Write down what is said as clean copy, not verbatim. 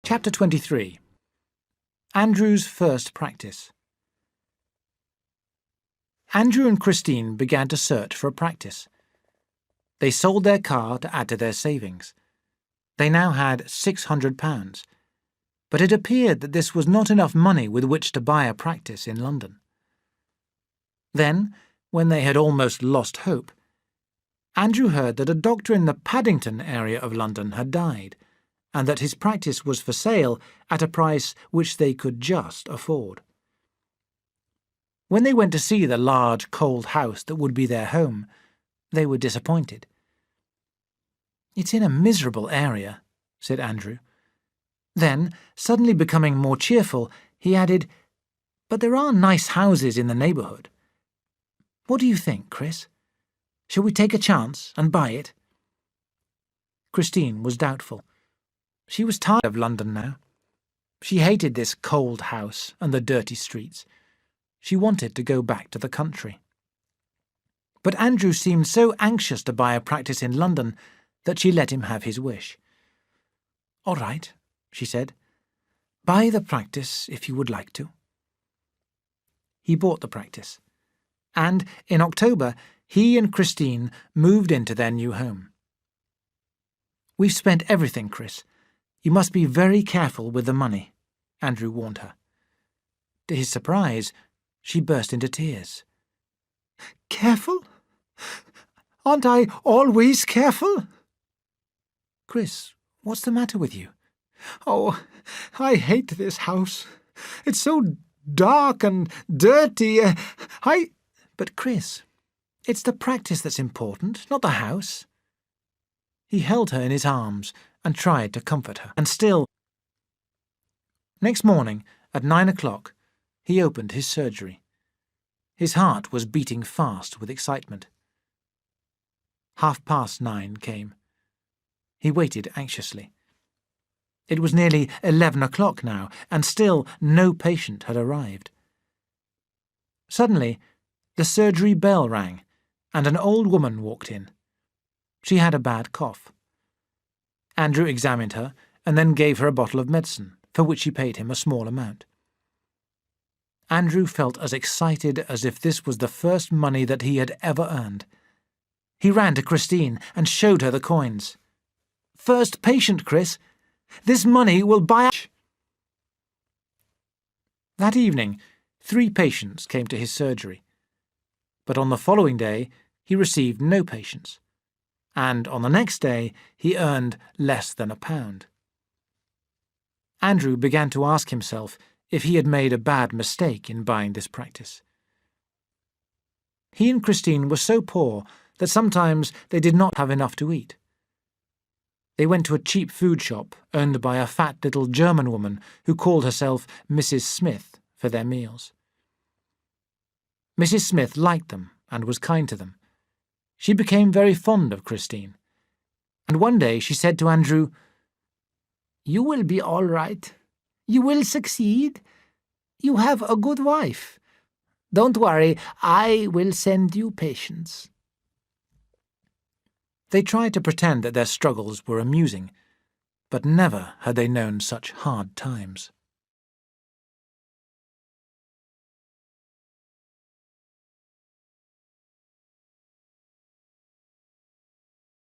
Chapter 23. Andrew's First Practice. Andrew and Christine began to search for a practice. They sold their car to add to their savings. They now had £600, but it appeared that this was not enough money with which to buy a practice in London. Then, when they had almost lost hope, Andrew heard that a doctor in the Paddington area of London had died, and that his practice was for sale at a price which they could just afford. When they went to see the large, cold house that would be their home, they were disappointed. "It's in a miserable area," said Andrew. Then, suddenly becoming more cheerful, he added, "But there are nice houses in the neighbourhood. What do you think, Chris? Shall we take a chance and buy it?" Christine was doubtful. She was tired of London now. She hated this cold house and the dirty streets. She wanted to go back to the country. But Andrew seemed so anxious to buy a practice in London that she let him have his wish. "All right," she said. "Buy the practice if you would like to." He bought the practice, and in October he and Christine moved into their new home. "We've spent everything, Chris. You must be very careful with the money," Andrew warned her. To his surprise, she burst into tears. "Careful? Aren't I always careful?" "Chris, what's the matter with you?" "Oh, I hate this house. It's so dark and dirty. But Chris, it's the practice that's important, not the house." He held her in his arms and tried to comfort her, and still. Next morning, at 9 o'clock, he opened his surgery. His heart was beating fast with excitement. 9:30 came. He waited anxiously. It was nearly 11 o'clock now, and still no patient had arrived. Suddenly, the surgery bell rang, and an old woman walked in. She had a bad cough. Andrew examined her and then gave her a bottle of medicine, for which she paid him a small amount. Andrew felt as excited as if this was the first money that he had ever earned. He ran to Christine and showed her the coins. "First patient, Chris. This money will buy..." That evening, 3 patients came to his surgery. But on the following day, he received no patients. And on the next day, he earned less than £1. Andrew began to ask himself if he had made a bad mistake in buying this practice. He and Christine were so poor that sometimes they did not have enough to eat. They went to a cheap food shop owned by a fat little German woman who called herself Mrs. Smith for their meals. Mrs. Smith liked them and was kind to them. She became very fond of Christine, and one day she said to Andrew, "You will be all right. You will succeed. You have a good wife. Don't worry, I will send you patients." They tried to pretend that their struggles were amusing, but never had they known such hard times.